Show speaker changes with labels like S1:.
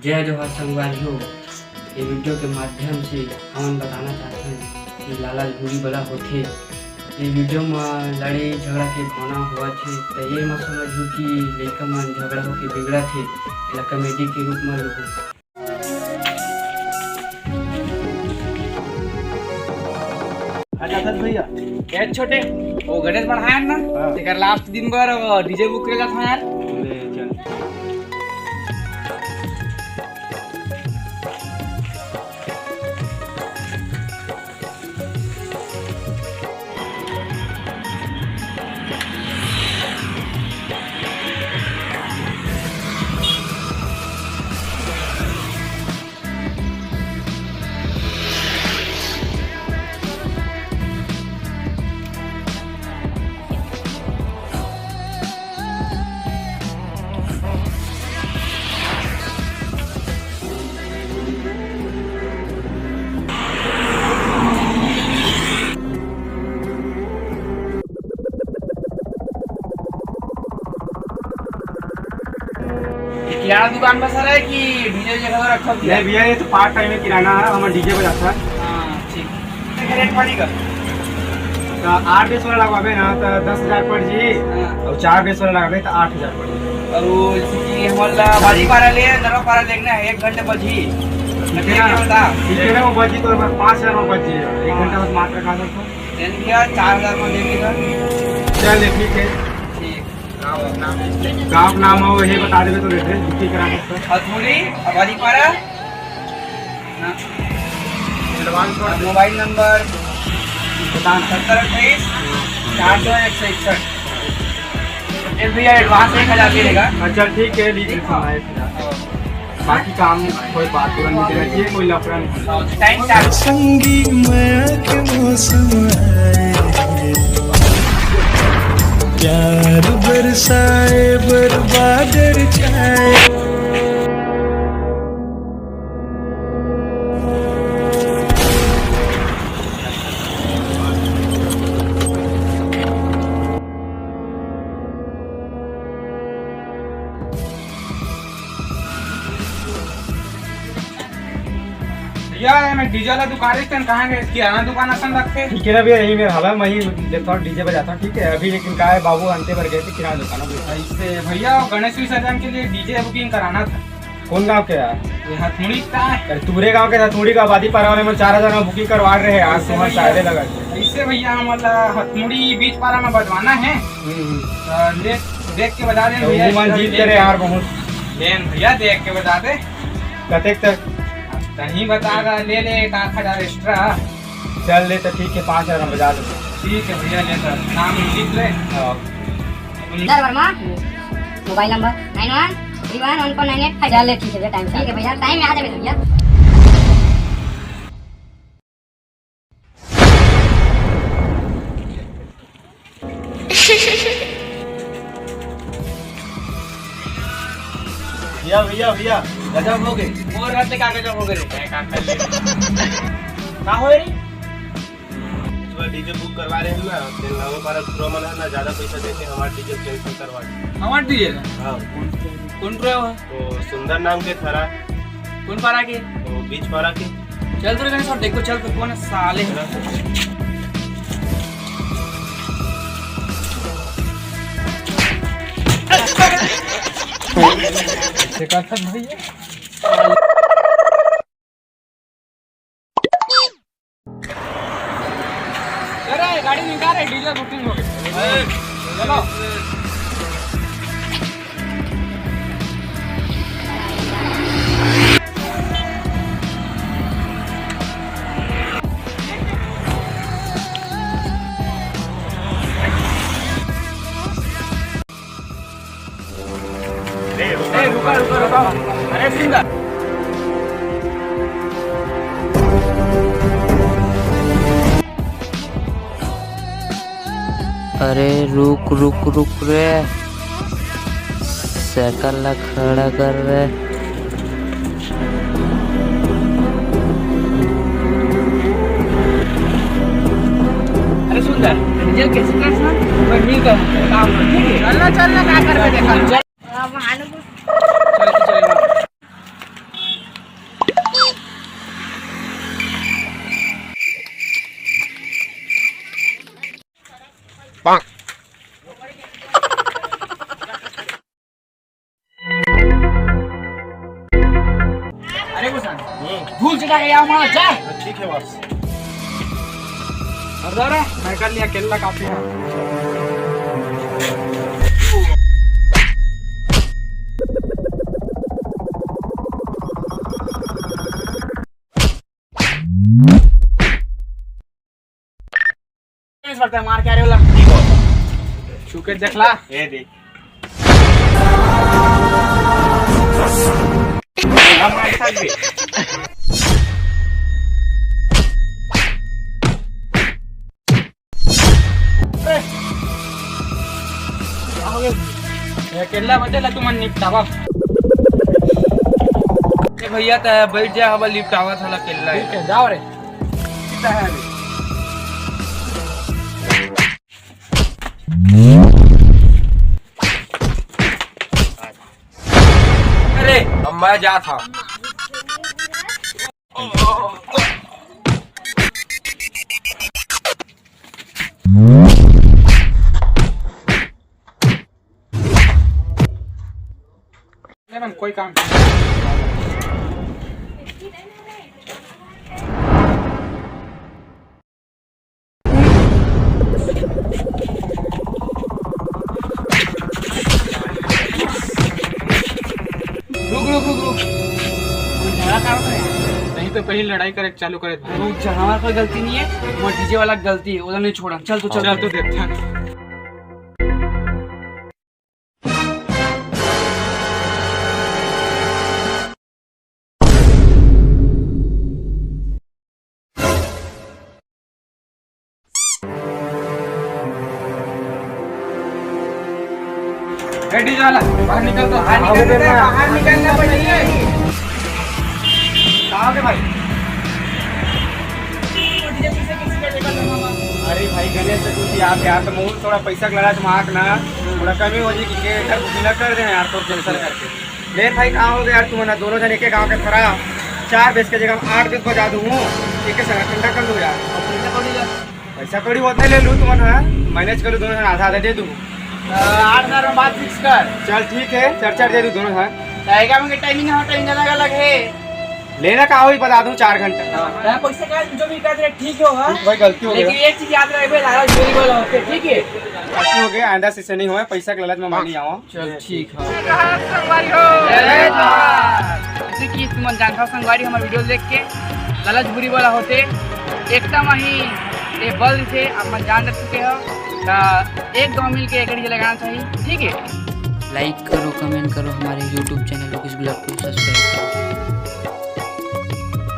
S1: जय जोहार संगवारियों। ये वीडियो के माध्यम से हम बताना चाहते हैं कि लाला बुरी बला होथे। ये वीडियो में लड़े झगड़ा के भावना हुआ थे तो ये मत समझू कि लड़का मन झगड़ा होके बिगड़ा थे, या कॉमेडी के रूप में लोग
S2: भैया
S3: ये छोटे वो गणेश बढ़ाया ना तेकर लास्ट दिन बर डीजे बुक करेला था यार। किराना दुकान पर सर है कि डीजे जगह रखा दिया
S2: नहीं भैया, ये तो पार्ट टाइम में किराना है, हमारा डीजे बजाता है।
S3: हां ठीक है। रेट पड़ी का
S2: तो 8 बेस वाला लगवाबे ना तो 10,000 पड़ जी, और 4 बेस वाला लगाबे तो 8,000 पड़ जी।
S3: और वो जी हमला बाजी पारा ले नरो पारा देखना है 1 घंटे बजी
S2: ठीक है ना, वो बजी तो 5,000 में बजी, 1 घंटा बस मात्र का सकता
S3: देन भैया 4,000 में दे देगा।
S2: चल ठीक है।
S3: ठीक
S2: गाँव नाम हो ये बता देवे तो रेट बुकिंग करा सकते हैं।
S3: हथुड़ी बाजी पारा मोबाइल नंबर 7028 461। भैया एडवांस 1,000 देगा।
S2: अच्छा ठीक है, लीजिए सुनाए बाकी काम कोई बात तुरंत नहीं देना चाहिए, कोई लफड़ा नहीं।
S3: टाइम चालू
S4: संगी माया के मौसम आए, प्यार बरसाए बर्बादर छाए।
S3: भैया मैं डीजे वाला दुकान है कहाँ गए? किराना दुकान असन रखते।
S2: ठीक है ना भैया, यही मेरा हाला मैं ही लेता हूँ डीजे बजाता हूँ। ठीक है अभी, लेकिन का है बाबू अंते भर गए थे किराना दुकान।
S3: इससे भैया गणेश विसर्जन के लिए डीजे बुकिंग कराना था।
S2: कौन गाँव के यार?
S3: ये हथमुड़ी का है।
S2: तुमरे गाँव के हथमुड़ी का आबादी पारा वाले में 4,000 में बुकिंग करवा रहे हैं। आज तुम्हारे शायदे लगा
S3: इससे भैया मतलब हथमुड़ी बीच पारा में बजवाना है, देख के बजा दे भैया।
S2: जीत करे यार बहुत
S3: लेन भैया, देख के बजा दे।
S2: कतेक तक
S3: कहीं बतागा ले ले 1,000 एक्स्ट्रा।
S2: चल ले तो ठीक है, 5,000 में बजा दो।
S3: ठीक है भैया, ले सर नाम लिख ले।
S5: इधर वर्मा, मोबाइल नंबर 91311498। चल ले ठीक है भैया, टाइम ठीक है भैया, टाइम में आ जाए भैया।
S2: भैया गजब हो गए।
S3: मोर रहते का गजब हो गए रे का कर ले का हो रे।
S6: डीजे बुक करवा रहे हैं ना, तेलंगाना पर प्रोमन है ना, ज्यादा पैसा देके हमारा डीजे कैंसिल करवा दे।
S3: हमार डीजे ना
S6: हाँ
S3: कौन रे हो?
S6: तो सुंदर नाम के थारा,
S3: कौन पारा के?
S6: तो बीच पारा के।
S3: चल तो कहीं सब देखो, चल तो कौन है साले। भैया गाड़ी निकाल रहे, डीजे बुकिंग हो गई। चलो रुका। अरे सिंगर
S7: अरे रुक रे, साइकिल ला खड़ा कर रे।
S3: अरे सुंदर डीजल कैसे करना वही का काम ठीक है। चलना क्या कर देखा। चल चल भूल चला गया हमारा जा।
S6: ठीक है बॉस।
S3: और मैं कर लिया केला काफी है। मार क्या रे वाला छू के देखला
S6: ये देख
S3: हमारे साथ भी केला बचेला तू मन निपटावा
S1: भैया बैठ जा हवा लिफ्ट आवा था केला
S3: ठीक है जाओ रे
S1: अरे अब मैं जा था
S3: कोई काम रुक नहीं तो पहले लड़ाई करे चालू करे
S1: हमारा कोई गलती नहीं है वो डीजे वाला गलती है उधर नहीं छोड़ा चल तो
S3: चल तो देखता रेडी जाला बाहर निकल तो बाहर निकलना पड़ेगा कहाँ पे भाई अरे भाई गणेश चतुर्थी आप यार तो बहुत थोड़ा पैसा लड़ा मार्क ना थोड़ा कमी हो जाएगी कि घर बुला कर दे यार तो कैंसिल करके ले भाई कहाँ हो गया यार तुम ना दोनों जन एक गाँव के खड़ा 4 बेच के जगह 8 बेच बजा दूँ एक संग ठंडा कर दूँ यार पैसा कौड़ी होता ले लूँ तुम मैनेज करूँ दोनों जन आधा आधा दे दूँ 8,000 में बात फिक्स कर चल ठीक है 4 दे दूँ दोनों जन टाइमिंग अलग अलग है लेना का ही बता दूं 4 घंटा पैसा का जो भी कर ठीक होगा भाई गलती हो गई लेकिन एक चीज याद रखे लालच चोरी वाला होते ठीक है गलती हो गया आंदा से नहीं हुआ पैसा के लालच में मान लिया
S1: चल ठीक है
S3: जैसे कि तुम जानता संगवारी हमारे वीडियो देख के लालच बुरी वाला होते एकदम ही ये बल से आप जान रख चुके हो एक गाँव मिल के एक लगाना चाहिए ठीक है
S7: लाइक करो कमेंट करो हमारे YouTube चैनल लोकेश ब्लॉग को सब्सक्राइब करो।